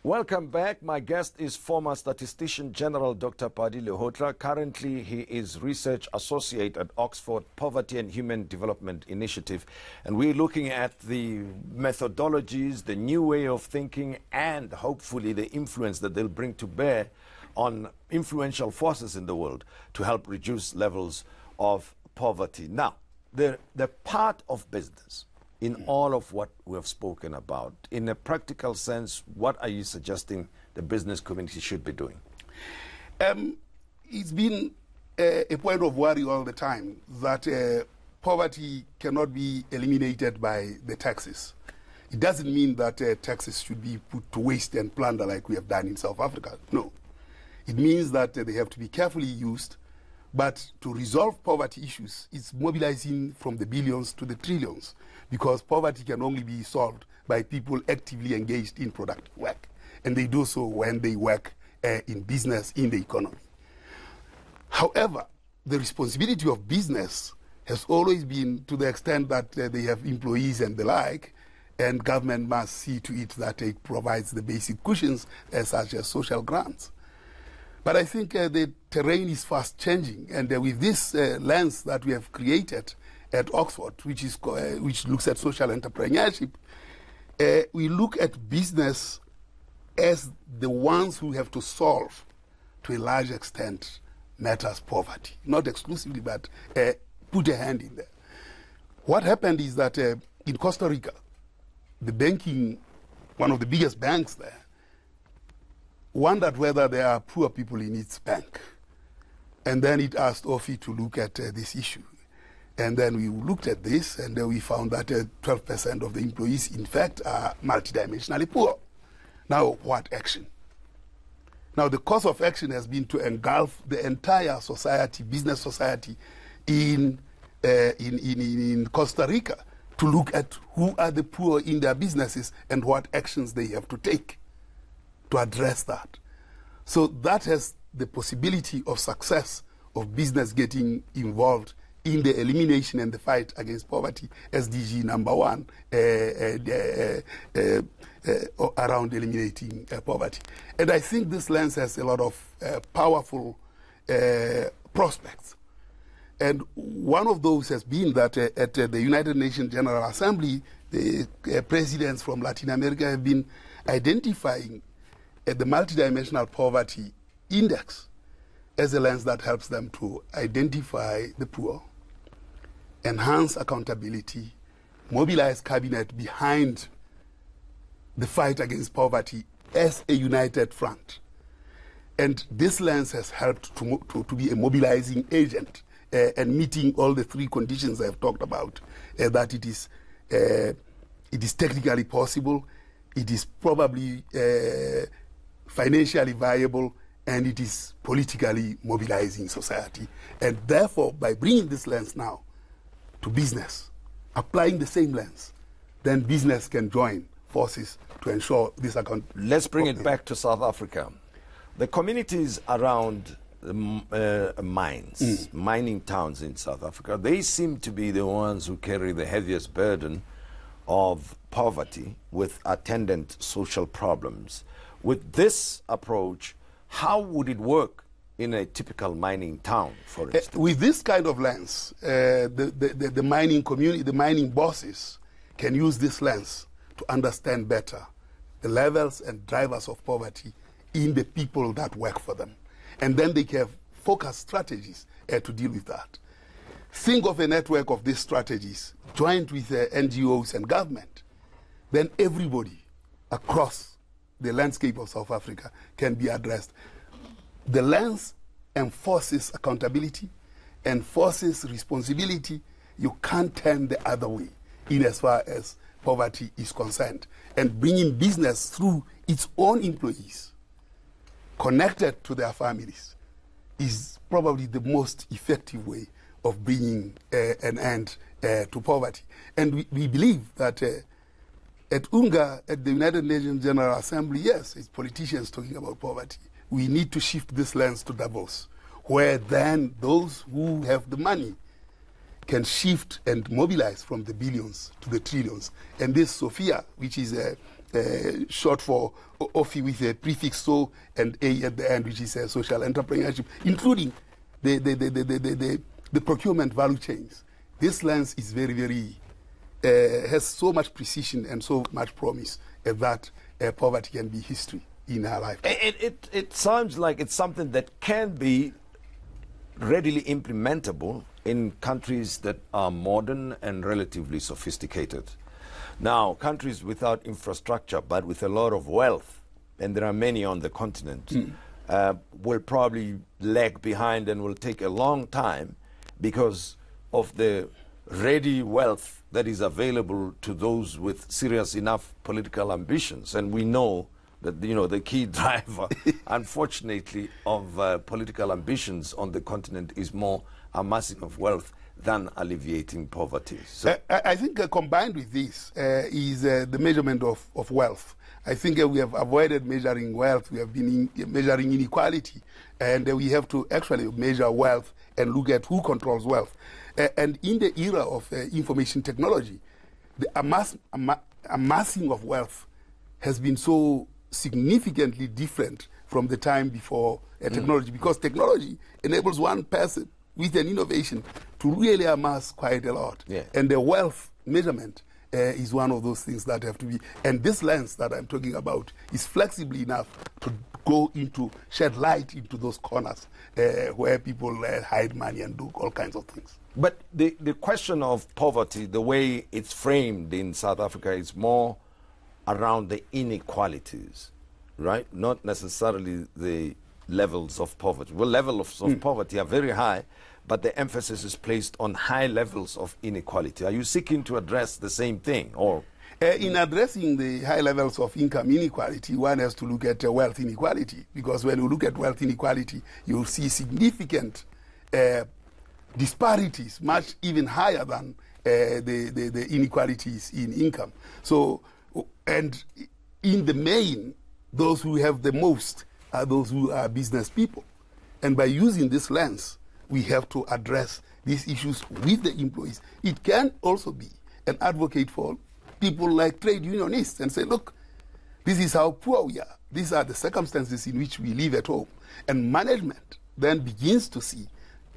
Welcome back. My guest is former Statistician General Dr. Pali Lehohla. Currently, he is Research Associate at Oxford Poverty and Human Development Initiative. And we're looking at the methodologies, the new way of thinking, and hopefully the influence that they'll bring to bear on influential forces in the world to help reduce levels of poverty. Now, the part of business in all of what we have spoken about, in a practical sense, what are you suggesting the business community should be doing? It's been a point of worry all the time that poverty cannot be eliminated by the taxes. It doesn't mean that taxes should be put to waste and plunder like we have done in South Africa. No. It means that they have to be carefully used, but to resolve poverty issues, it's mobilizing from the billions to the trillions, because poverty can only be solved by people actively engaged in productive work. And they do so when they work in business, in the economy. However, the responsibility of business has always been to the extent that they have employees and the like, and government must see to it that it provides the basic cushions such as social grants. But I think the terrain is fast changing, and with this lens that we have created at Oxford, which looks at social entrepreneurship, we look at business as the ones who have to solve, to a large extent, matters poverty. Not exclusively, but put a hand in there. What happened is that in Costa Rica, the banking, one of the biggest banks there, wondered whether there are poor people in its bank. And then it asked OFI to look at this issue. And then we looked at this, and we found that 12% of the employees, in fact, are multidimensionally poor. Now, what action? Now, the course of action has been to engulf the entire society, business society in Costa Rica, to look at who are the poor in their businesses and what actions they have to take to address that. So that has the possibility of success of business getting involved in the elimination and the fight against poverty, SDG number 1, around eliminating poverty. And I think this lens has a lot of powerful prospects. And one of those has been that at the United Nations General Assembly, the presidents from Latin America have been identifying the multidimensional poverty index as a lens that helps them to identify the poor, enhance accountability, mobilize cabinet behind the fight against poverty as a united front. And this lens has helped to be a mobilizing agent and meeting all the three conditions I've talked about, that it is technically possible, it is probably financially viable, and it is politically mobilizing society. And therefore, by bringing this lens now to business, applying the same lens, then business can join forces to ensure this account. Let's bring it back to South Africa. The communities around mines, mining towns in South Africa, they seem to be the ones who carry the heaviest burden of poverty with attendant social problems. With this approach, how would it work in a typical mining town, for instance? With this kind of lens, the mining community, the mining bosses can use this lens to understand better the levels and drivers of poverty in the people that work for them. And then they can have focused strategies to deal with that. Think of a network of these strategies joined with NGOs and government. Then everybody across the landscape of South Africa can be addressed. The lens enforces accountability, enforces responsibility. You can't turn the other way in as far as poverty is concerned. And bringing business through its own employees, connected to their families, is probably the most effective way of bringing an end to poverty. And we believe that at UNGA, at the United Nations General Assembly, yes, it's politicians talking about poverty. We need to shift this lens to Davos, where then those who have the money can shift and mobilize from the billions to the trillions. And this SOFIA, which is short for OFI with a prefix so and A at the end, which is social entrepreneurship, including the procurement value chains. This lens is very, very, has so much precision and so much promise that poverty can be history in our life. It sounds like it's something that can be readily implementable in countries that are modern and relatively sophisticated. Now, countries without infrastructure but with a lot of wealth, and there are many on the continent, will probably lag behind and will take a long time because of the ready wealth that is available to those with serious enough political ambitions. And we know that, you know, the key driver, unfortunately, of political ambitions on the continent is more amassing of wealth than alleviating poverty. So I think combined with this is the measurement of wealth. I think we have avoided measuring wealth. We have been measuring inequality, and we have to actually measure wealth and look at who controls wealth. And in the era of information technology, the amassing of wealth has been so significantly different from the time before technology, because technology enables one person with an innovation to really amass quite a lot. Yeah. And the wealth measurement is one of those things that have to be, and this lens that I'm talking about is flexible enough to go into, shed light into those corners where people hide money and do all kinds of things. But the question of poverty, the way it's framed in South Africa, is more around the inequalities, right? Not necessarily the levels of poverty. Well, levels of poverty are very high, but the emphasis is placed on high levels of inequality. Are you seeking to address the same thing, or? In addressing the high levels of income inequality, one has to look at wealth inequality, because when you look at wealth inequality, you'll see significant disparities, much even higher than the inequalities in income. So, and in the main, those who have the most are those who are business people. And by using this lens, we have to address these issues with the employees. It can also be an advocate for people like trade unionists and say, look, this is how poor we are. These are the circumstances in which we live at home. And management then begins to see,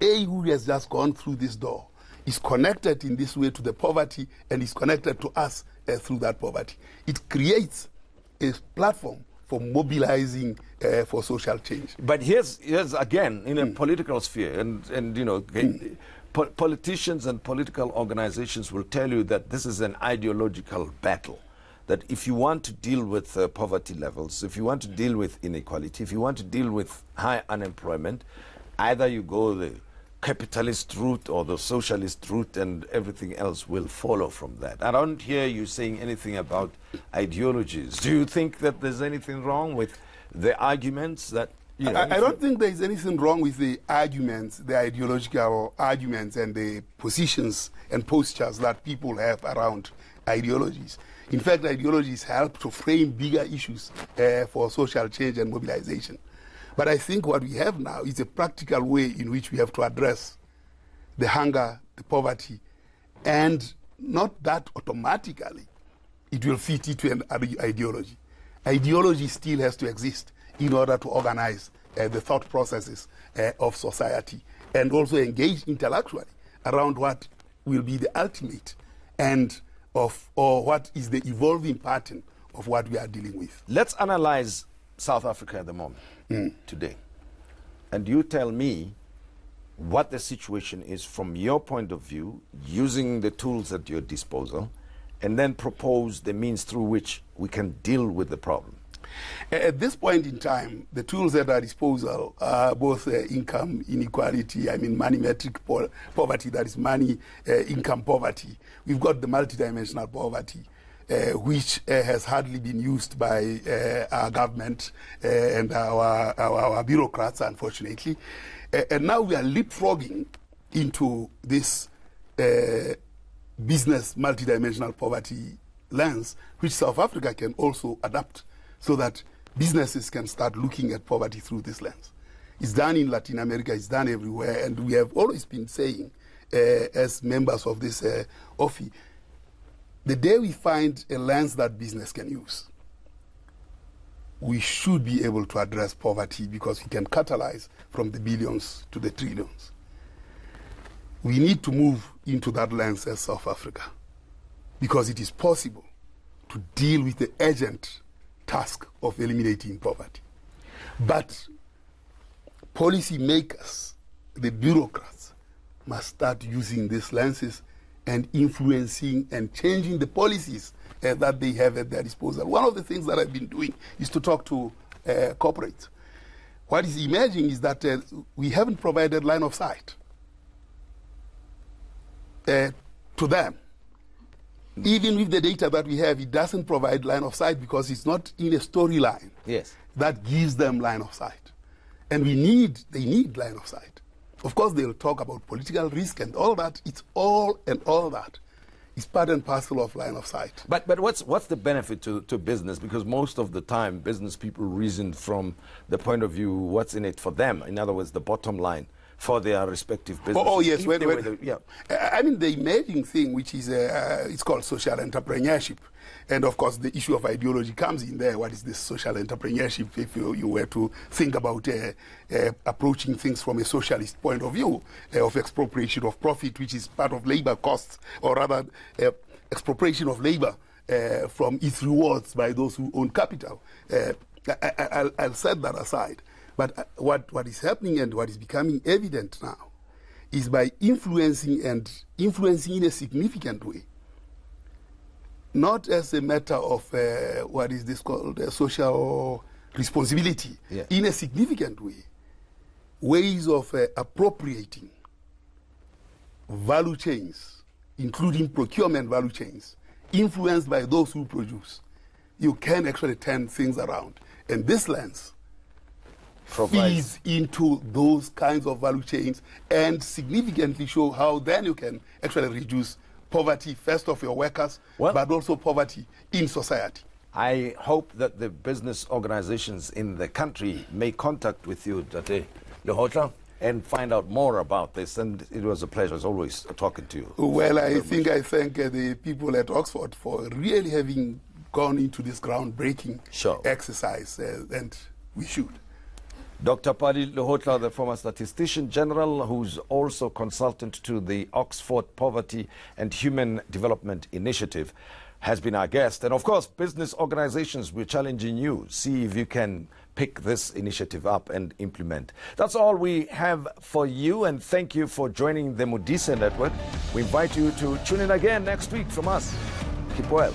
A, who has just gone through this door, is connected in this way to the poverty and is connected to us through that poverty. It creates a platform for mobilizing for social change. But here's again, in a political sphere, and you know, politicians and political organizations will tell you that this is an ideological battle. That if you want to deal with poverty levels, if you want to deal with inequality, if you want to deal with high unemployment, either you go the capitalist route or the socialist route, and everything else will follow from that. I don't hear you saying anything about ideologies. Do you think that there's anything wrong with the arguments that, you know? I don't think there's anything wrong with the arguments, the ideological arguments and the positions and postures that people have around ideologies. In fact, ideologies help to frame bigger issues for social change and mobilization. But I think what we have now is a practical way in which we have to address the hunger, the poverty, and not that automatically it will fit into an ideology. Ideology still has to exist in order to organize the thought processes of society and also engage intellectually around what will be the ultimate end of, or what is the evolving pattern of what we are dealing with. Let's analyze South Africa at the moment, today. And you tell me what the situation is from your point of view, using the tools at your disposal, and then propose the means through which we can deal with the problem. At this point in time, the tools at our disposal are both income inequality, I mean money metric poverty, that is money income poverty. We've got the multidimensional poverty, which has hardly been used by our government and our bureaucrats, unfortunately. And now we are leapfrogging into this business multidimensional poverty lens, which South Africa can also adapt so that businesses can start looking at poverty through this lens. It's done in Latin America, it's done everywhere, and we have always been saying as members of this office, the day we find a lens that business can use, we should be able to address poverty because we can catalyze from the billions to the trillions. We need to move into that lens as South Africa because it is possible to deal with the urgent task of eliminating poverty. But policy makers, the bureaucrats, must start using these lenses and influencing and changing the policies that they have at their disposal. One of the things that I've been doing is to talk to corporates. What is emerging is that we haven't provided line of sight to them. Even with the data that we have, it doesn't provide line of sight because it's not in a storyline that gives them line of sight. And they need line of sight. Of course, they'll talk about political risk and all that. It's all and all that. It's part and parcel of line of sight. But what's the benefit to business? Because most of the time, business people reason from the point of view, what's in it for them? In other words, the bottom line for their respective businesses. Oh yes, I mean, the amazing thing, which is it's called social entrepreneurship. And of course, the issue of ideology comes in there. What is this social entrepreneurship? If you were to think about approaching things from a socialist point of view, of expropriation of profit, which is part of labor costs, or rather expropriation of labor from its rewards by those who own capital. I'll set that aside. But what is happening and what is becoming evident now is by influencing in a significant way, not as a matter of what is this called, social responsibility, in a significant way, ways of appropriating value chains, including procurement value chains, influenced by those who produce. You can actually turn things around. And this lens feeds into those kinds of value chains and significantly show how then you can actually reduce poverty, first of your workers, but also poverty in society. I hope that the business organizations in the country make contact with you, Dr. Lehohla, and find out more about this. And it was a pleasure, as always, talking to you. Well, I thank the people at Oxford for really having gone into this groundbreaking exercise, and we should. Dr. Pali Lehohla, the former Statistician General, who's also consultant to the Oxford Poverty and Human Development Initiative, has been our guest. And of course, business organizations, we're challenging you. See if you can pick this initiative up and implement. That's all we have for you, and thank you for joining the Modise Network. We invite you to tune in again next week from us. Keep well.